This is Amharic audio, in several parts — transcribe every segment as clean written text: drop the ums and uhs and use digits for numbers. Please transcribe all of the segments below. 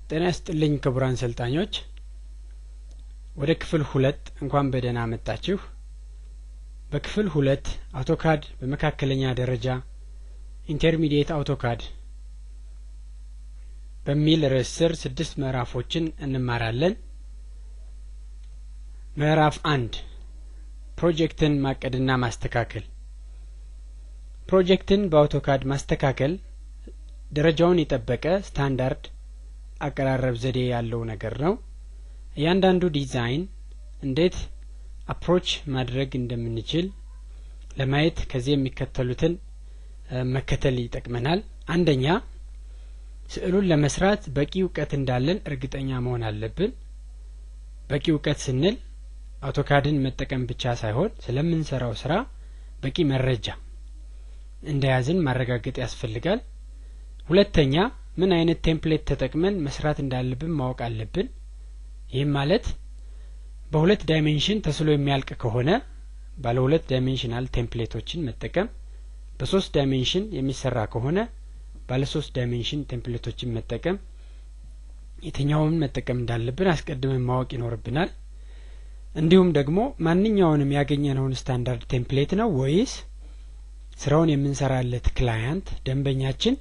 ጤና ይስጥልኝ ክቡራን ሰልጣኞች ወደ ክፍል 2 እንኳን በደህና መጣችሁ። በክፍል 2 አውቶካድ በመካከለኛ ደረጃ ኢንተርሚዲየት አውቶካድ በሚል ርዕስ ስር 6 ምዕራፎችን እንማራለን። ምዕራፍ 1 ፕሮጀክትን ማቀድና ማስተካከል። ፕሮጀክትን በአውቶካድ ማስተካከል ደረጃውን የጠበቀ ስታንዳርድ አቀራረብ ዘዴ ያለው ነገር ነው። እያንዳንዱ ዲዛይን እንዴት አፕሮች ማድረግ እንደምንችል ለማየት ከዚህ የሚከተሉትን መከተል ይጠቅመናል። አንደኛ ስዕሉን ለመስራት በቂ ዕውቀት እንዳለን እርግጠኛ መሆን አለብን። በቂ ዕውቀት ስንል አውቶካድን መጠቀም ብቻ ሳይሆን ስለምንሰራው ስራ በቂ መረጃ እንደያዝን ማረጋገጥ ያስፈልጋል። ሁለተኛ ምን አይነት ቴምፕሌት ተጠቅመን መስራት እንዳለብን ማወቅ አለብን። ይህም ማለት በሁለት ዳይሜንሽን ተስሎ የሚያልቅ ከሆነ ባለ ሁለት ዳይሜንሽናል ቴምፕሌቶችን መጠቀም፣ በሶስት ዳይሜንሽን የሚሰራ ከሆነ ባለ ሶስት ዳይሜንሽን ቴምፕሌቶችን መጠቀም፣ የትኛውን መጠቀም እንዳለብን አስቀድመን ማወቅ ይኖርብናል። እንዲሁም ደግሞ ማንኛውንም ያገኘነውን ስታንዳርድ ቴምፕሌት ነው ወይስ ስራውን የምንሰራለት ክላይንት ደንበኛችን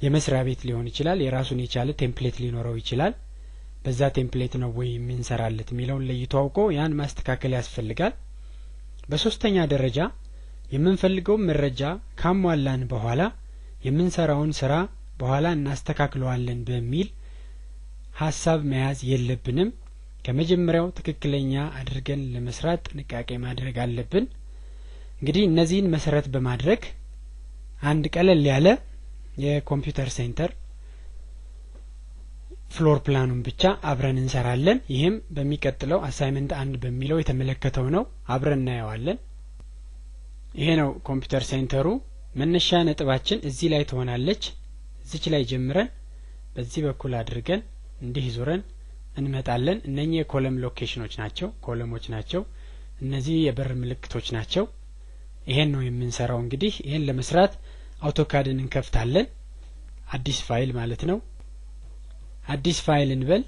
የመስሪያ ቤት ሊሆን ይችላል፣ የራሱን የቻለ ቴምፕሌት ሊኖረው ይችላል። በዛ ቴምፕሌት ነው ወይ የምንሰራለት የሚለውን ለይቶ አውቆ ያን ማስተካከል ያስፈልጋል። በሶስተኛ ደረጃ የምንፈልገው መረጃ ካሟላን በኋላ የምንሰራውን ስራ በኋላ እናስተካክለዋለን በሚል ሐሳብ መያዝ የለብንም። ከመጀመሪያው ትክክለኛ አድርገን ለመስራት ጥንቃቄ ማድረግ አለብን። እንግዲህ እነዚህን መሰረት በማድረግ አንድ ቀለል ያለ የኮምፒውተር ሴንተር ፍሎር ፕላኑን ብቻ አብረን እንሰራለን። ይሄም በሚቀጥለው አሳይመንት 1 በሚለው የተመለከተው ነው። አብረን እናየዋለን። ይሄ ነው ኮምፒውተር ሴንተሩ። መነሻ ነጥባችን እዚህ ላይ ትሆናለች። እዚች ላይ ጀምረን በዚህ በኩል አድርገን እንዲህ ዙረን እንመጣለን። እነኚህ የኮለም ሎኬሽኖች ናቸው፣ ኮለሞች ናቸው። እነዚህ የበር ምልክቶች ናቸው። ይሄን ነው የምንሰራው። እንግዲህ ይሄን ለመስራት አውቶካድን እንከፍታለን። አዲስ ፋይል ማለት ነው። አዲስ ፋይል እንበል።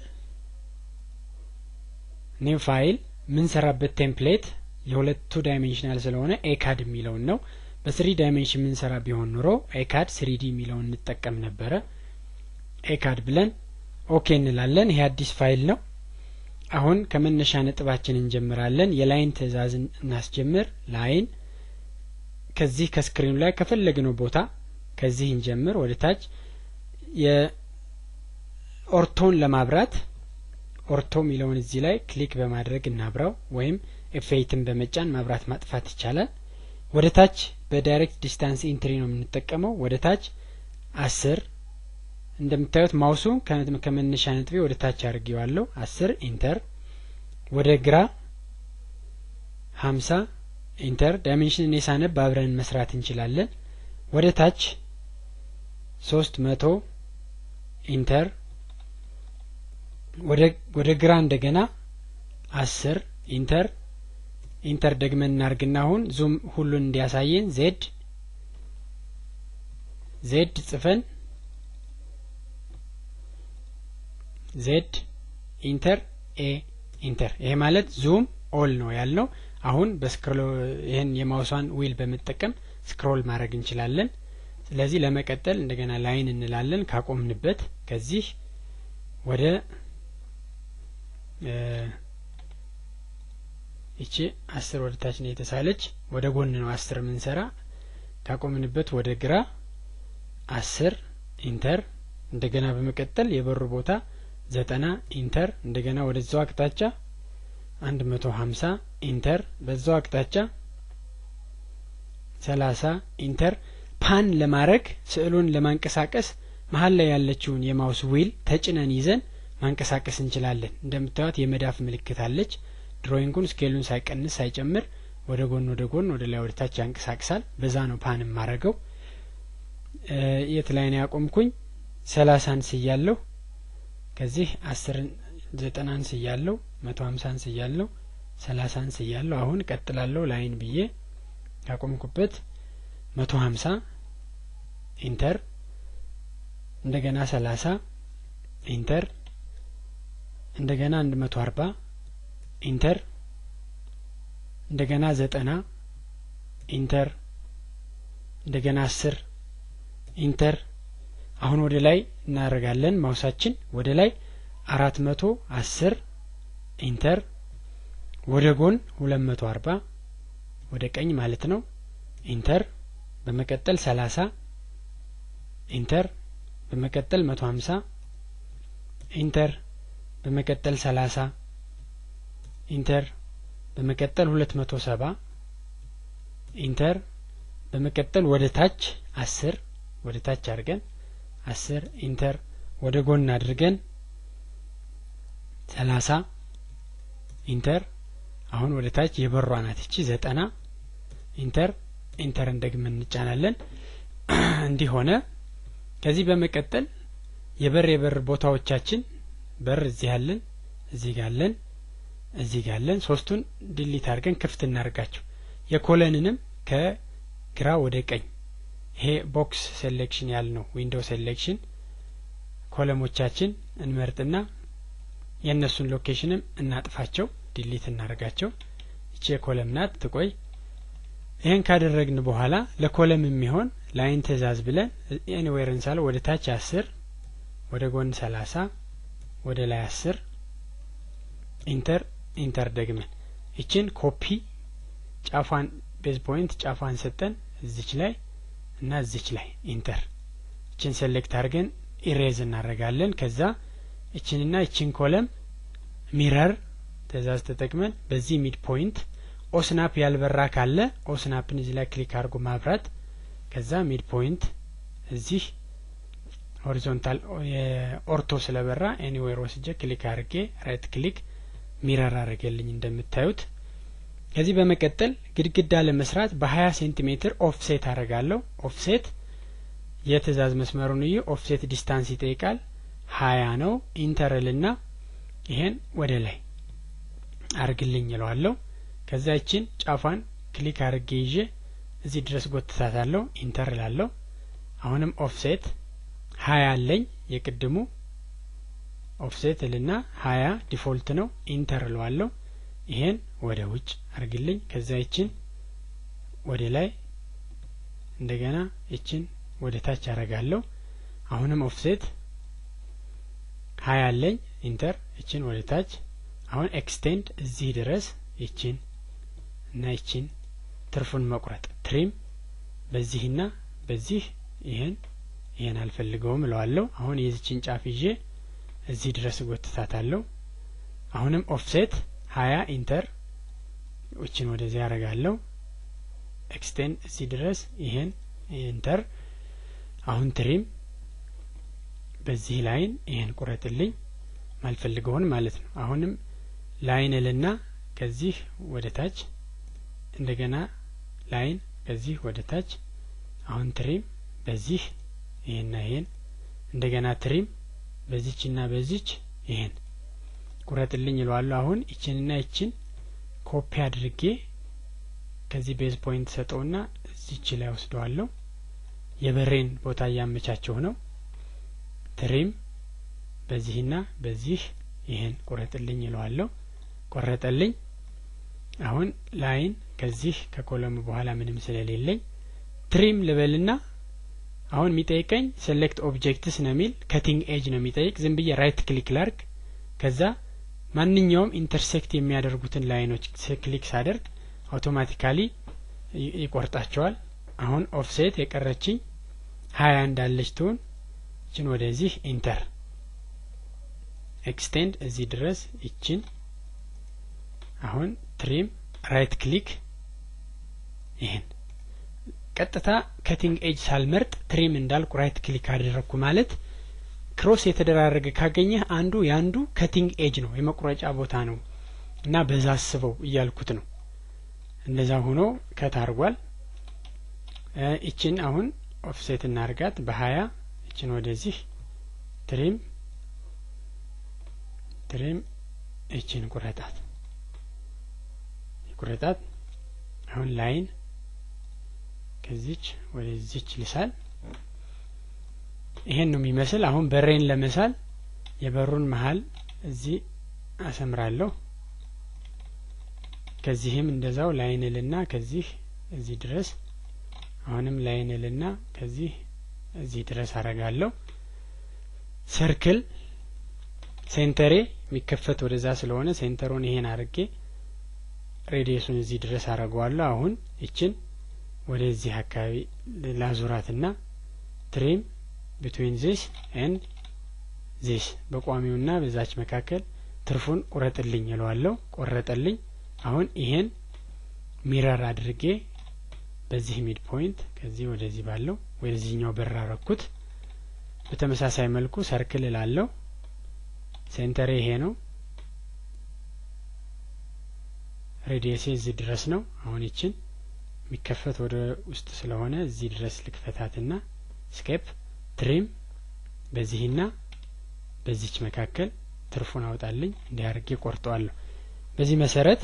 ኒው ፋይል ምን ሰራበት ቴምፕሌት የሁለቱ ዳይሜንሽናል ስለሆነ ኤካድ የሚለውን ነው። በ3 ዳይሜንሽን ምን ሰራ ቢሆን ኑሮ ኤካድ 3D የሚለውን እንጠቀም ነበረ። ኤካድ ብለን ኦኬ እንላለን። ይሄ አዲስ ፋይል ነው። አሁን ከመነሻ ነጥባችን እንጀምራለን። የላይን ትዕዛዝን እናስጀምር። ላይን ከዚህ ከስክሪኑ ላይ ከፈለግነው ቦታ ከዚህ እንጀምር ወደ ታች። የኦርቶን ለማብራት ኦርቶ ሚለውን እዚህ ላይ ክሊክ በማድረግ እናብራው፣ ወይም F8ን በመጫን ማብራት ማጥፋት ይቻላል። ወደ ታች በዳይሬክት ዲስታንስ ኢንትሪ ነው የምንጠቀመው። ወደ ታች 10 እንደምታዩት ማውሱ ከመነሻ ነጥቤ ወደ ታች አድርጌዋለሁ። 10 ኢንተር። ወደ ግራ 50 ኢንተር። ዳይሜንሽን የሳነብ አብረን መስራት እንችላለን። ወደ ታች 300 ኢንተር። ወደ ግራ እንደገና 10 ኢንተር። ኢንተር ደግመን እናርግና አሁን ዙም ሁሉን እንዲያሳየን ዜድ ጽፈን ዜድ ኢንተር ኤ ኢንተር። ይሄ ማለት ዙም ኦል ነው ያልነው። አሁን ይሄን የማውሷን ዊል በመጠቀም ስክሮል ማድረግ እንችላለን። ስለዚህ ለመቀጠል እንደገና ላይን እንላለን። ካቆምንበት ከዚህ ወደ እቺ 10 ወደ ታች ነው የተሳለች፣ ወደ ጎን ነው 10 ምን ሰራ። ካቆምንበት ወደ ግራ 10 ኢንተር። እንደገና በመቀጠል የበሩ ቦታ 90 ኢንተር። እንደገና ወደዛው አቅጣጫ 150 ኢንተር። በዛው አቅጣጫ 30 ኢንተር። ፓን ለማድረግ ስዕሉን ለማንቀሳቀስ መሃል ላይ ያለችውን የማውስ ዊል ተጭነን ይዘን ማንቀሳቀስ እንችላለን። እንደምታዩት የመዳፍ ምልክት አለች። ድሮይንጉን ስኬሉን ሳይቀንስ ሳይጨምር ወደ ጎን ወደ ላይ ወደ ታች ያንቀሳቅሳል። በዛ ነው ፓን ማረገው። የት ላይ ነው ያቆምኩኝ? 30 ስያለሁ። ከዚህ 10 90 ስያለሁ፣ 150 ስያለሁ፣ 30 ስያለሁ። አሁን ቀጥላለሁ ላይን ብዬ ያቆምኩበት 150 ኢንተር። እንደገና 30 ኢንተር እንደገና 140 ኢንተር እንደገና 90 ኢንተር እንደገና 10 ኢንተር አሁን ወደ ላይ እናደርጋለን ማውሳችን ወደ ላይ 410 ኢንተር ወደ ጎን 240 ወደ ቀኝ ማለት ነው ኢንተር በመቀጠል 30 ኢንተር በመቀጠል 150 ኢንተር በመቀጠል 30 ኢንተር በመቀጠል 270 ኢንተር በመቀጠል ወደ ታች 10 ወደ ታች አድርገን 10 ኢንተር ወደ ጎን አድርገን 30 ኢንተር አሁን ወደ ታች የበሯ ናት እቺ 90 ኢንተር ኢንተር እንደግመን እንጫናለን እንዲህ ሆነ ከዚህ በመቀጠል የበር ቦታዎቻችን በር እዚህ ያለን እዚህ ጋር አለን ሶስቱን ዲሊት አድርገን ክፍት እናርጋቸው የኮለንንም ከግራ ወደ ቀኝ ይሄ ቦክስ ሴሌክሽን ያልነው ዊንዶው ሴሌክሽን ኮለሞቻችን እንመርጥና የነሱን ሎኬሽንም እናጥፋቸው ዲሊት እናርጋቸው እቺ የኮለም ናት ትቆይ ይሄን ካደረግን በኋላ ለኮለም የሚሆን ላይን ትእዛዝ ብለን ኤኒዌር እንሳለ ወደ ታች 10 ወደ ጎን 30 ወደ ላይ 10 ኢንተር ደግመን እቺን ኮፒ ጫፋን ቤዝ ፖይንት ጫፋን ሰጠን እዚች ላይ እና እዚች ላይ ኢንተር እቺን ሴሌክት አድርገን ኢሬዝ እናደርጋለን ከዛ እቺንና እቺን ኮለም ሚረር ትእዛዝ ተጠቅመን በዚህ ሚድ ፖይንት ኦስናፕ ያልበራ ካለ ኦስናፕን እዚህ ላይ ክሊክ አድርጎ ማብራት ከዛ ሚድ ፖይንት እዚህ ሆሪዞንታል ኦርቶ ስለበራ ኤኒዌር ወስጄ ክሊክ አድርጌ ራይት ክሊክ ሚረር አድርገልኝ እንደምታዩት ከዚህ በመቀጠል ግድግዳ ለመስራት በ20 ሴንቲሜትር ኦፍሴት አደርጋለሁ ኦፍሴት የትእዛዝ መስመሩን እዩ ኦፍሴት ዲስታንስ ይጠይቃል 20 ነው ኢንተርልና ይሄን ወደ ላይ አርግልኝ ይለዋለሁ ከዛ እቺን ጫፋን ክሊክ አድርጌ ይዤ እዚህ ድረስ ጎትታታለሁ ኢንተር እላለሁ አሁንም ኦፍሴት 20 አለኝ የቅድሙ ኦፍሴት ልና 20 ዲፎልት ነው ኢንተር እለዋለሁ ይሄን ወደ ውጭ አርግልኝ ከዛ እቺን ወደ ላይ እንደገና እቺን ወደ ታች አረጋለሁ አሁንም ኦፍሴት 20 አለኝ ኢንተር እቺን ወደ ታች አሁን ኤክስቴንድ እዚህ ድረስ እቺን እና እቺን ትርፉን መቁረጥ ትሪም በዚህና በዚህ ይሄን አልፈልገውም እለዋለሁ አሁን የዚህን ጫፍ ይዤ እዚህ ድረስ ጎትታታለሁ አሁንም ኦፍሴት 20 ኢንተር እቺን ወደዚህ ያረጋለሁ ኤክስቴንድ እዚህ ድረስ ይሄን ኢንተር አሁን ትሪም በዚህ ላይን ይሄን ቁረጥልኝ ማልፈልገውን ማለት ነው አሁንም ላይን ልና ከዚህ ወደ ታች እንደገና ላይን ከዚህ ወደ ታች አሁን ትሪም በዚህ ይሄን እንደገና ትሪም በዚህና በዚች ይሄን ቁረጥልኝ ይለዋለሁ አሁን እቺንና እቺን ኮፒ አድርጌ ከዚህ ቤዝ ፖይንት ሰጠውና እዚች ላይ ወስደዋለሁ የበሬን ቦታ ያመቻቸው ነው ትሪም በዚህና በዚህ ይሄን ቁረጥልኝ ይለዋለሁ ቆረጠልኝ አሁን ላይን ከዚህ ከኮለም በኋላ ምንም ስለሌለኝ ትሪም ልበልና አሁን የሚጠይቀኝ ሴሌክት ኦብጀክትስ ነው የሚል ከቲንግ ኤጅ ነው የሚጠይቅ ዝም ብዬ ራይት ክሊክ ላርግ ከዛ ማንኛውም ኢንተርሴክት የሚያደርጉትን ላይኖች ክሊክ ሳደርግ አውቶማቲካሊ ይቆርጣቸዋል አሁን ኦፍሴት የቀረችኝ 20 እንዳለች ትሁን እቺን ወደዚህ ኢንተር ኤክስቴንድ እዚህ ድረስ እቺን አሁን ትሪም ራይት ክሊክ ይሄን ቀጥታ ከቲንግ ኤጅ ሳልመርጥ ትሪም እንዳልኩ ራይት ክሊክ አደረኩ ማለት ክሮስ የተደራረገ ካገኘህ አንዱ ያንዱ ከቲንግ ኤጅ ነው የመቁረጫ ቦታ ነው እና በዛ አስበው እያልኩት ነው እንደዛ ሆኖ ከታርጓል እቺን አሁን ኦፍሴት እናርጋት በ20 እቺን ወደዚህ ትሪም እቺን ቁረጣት አሁን ላይን ከዚች ወደዚች ልሳል ይሄን ነው የሚመስል አሁን በሬን ለመሳል የበሩን መሃል እዚህ አሰምራለሁ። ከዚህም እንደዛው ላይንልና ከዚህ እዚህ ድረስ አሁንም ላይንልና ከዚህ እዚህ ድረስ አረጋለሁ። ሰርክል ሴንተሬ የሚከፈት ወደዛ ስለሆነ ሴንተሩን ይሄን አርጌ ሬዲየሱን እዚህ ድረስ አረጋዋለሁ። አሁን እቺን ወደዚህ አካባቢ ላዙራትና ትሪም between this and this በቋሚውና በዛች መካከል ትርፉን ቁረጥልኝ እለዋለሁ። ቆረጠልኝ። አሁን ይሄን ሚረር አድርጌ በዚህ ሚድ ፖይንት ከዚህ ወደዚህ ባለው ወደዚህኛው በር አረኩት። በተመሳሳይ መልኩ ሰርክል እላለሁ። ሴንተር ይሄ ነው። ሬዲየስ እዚህ ድረስ ነው። አሁን እቺን የሚከፈት ወደ ውስጥ ስለሆነ እዚህ ድረስ ልክፈታትና ስኬፕ ትሪም በዚህና በዚህች መካከል ትርፉን አውጣልኝ እንዲያርጌ ቆርጠዋለሁ። በዚህ መሰረት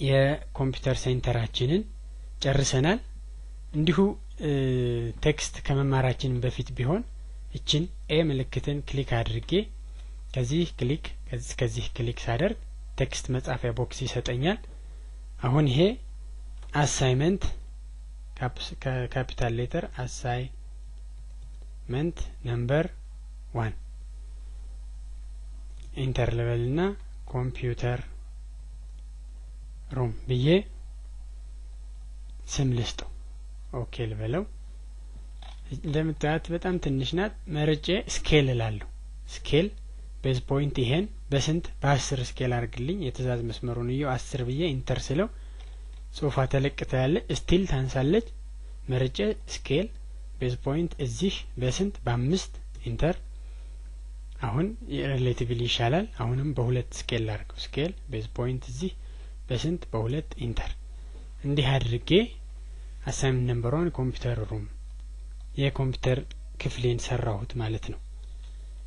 የኮምፒውተር ሴንተራችንን ጨርሰናል። እንዲሁ ቴክስት ከመማራችን በፊት ቢሆን እቺን ኤ ምልክትን ክሊክ አድርጌ ከዚህ ክሊክ ሳደርግ ቴክስት መጻፊያ ቦክስ ይሰጠኛል። አሁን ይሄ አሳይመንት ካፒታል ሌተር አሳይመንት ነምበር 1 ኢንተር ሌቨልና ኮምፒውተር ሩም ብዬ ስም ልስጠው። ኦኬ ልበለው። እንደምታዩት በጣም ትንሽ ናት። መርጬ ስኬል እላለሁ። ስኬል ቤዝ ፖይንት ይሄን በስንት በ10 ስኬል አድርግልኝ። የትእዛዝ መስመሩን እዩ 10 ብዬ ኢንተር ስለው ጽሁፋ ተለቅታ ያለ ስቲል ታንሳለች። መርጬ ስኬል ቤዝ ፖይንት እዚህ በስንት በ5 ኢንተር። አሁን ሪሌቲቭሊ ይሻላል። አሁንም በ2 ስኬል ላድርገው። ስኬል ቤዝ ፖይንት እዚህ በስንት በ2 ኢንተር። እንዲህ አድርጌ አሳይመንት ነምበር 1 ኮምፒውተር ሩም የኮምፒውተር ክፍሌን ሰራሁት ማለት ነው።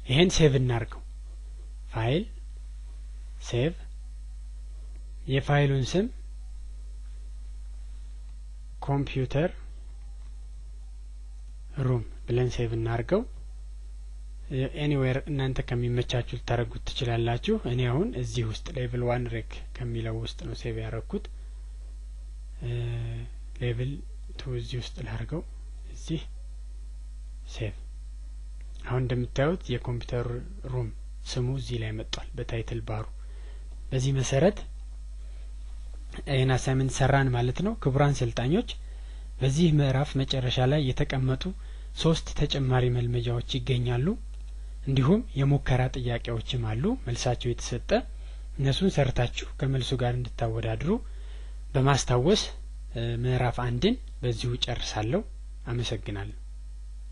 ይሄን ሴቭ እናርገው። ፋይል ሴቭ። የፋይሉን ስም ኮምፒውተር ሩም ብለን ሴቭ እናርገው። ኤኒዌር እናንተ ከሚመቻችሁ ልታረጉት ትችላላችሁ። እኔ አሁን እዚህ ውስጥ ሌቭል 1 ሬክ ከሚለው ውስጥ ነው ሴቭ ያረኩት። ሌቭል 2 እዚህ ውስጥ ላርገው። እዚህ ሴቭ። አሁን እንደምታዩት የኮምፒውተር ሩም ስሙ እዚህ ላይ መጥቷል በታይትል ባሩ። በዚህ መሰረት ይሄን አሳይመንት ሰራን ማለት ነው። ክቡራን ሰልጣኞች በዚህ ምዕራፍ መጨረሻ ላይ የተቀመጡ 3 ተጨማሪ መልመጃዎች ይገኛሉ። እንዲሁም የሙከራ ጥያቄዎችም አሉ መልሳቸው የተሰጠ። እነሱን ሰርታችሁ ከመልሱ ጋር እንድታወዳድሩ በማስታወስ ምዕራፍ 1ን በዚሁ ጨርሳለሁ። አመሰግናለሁ።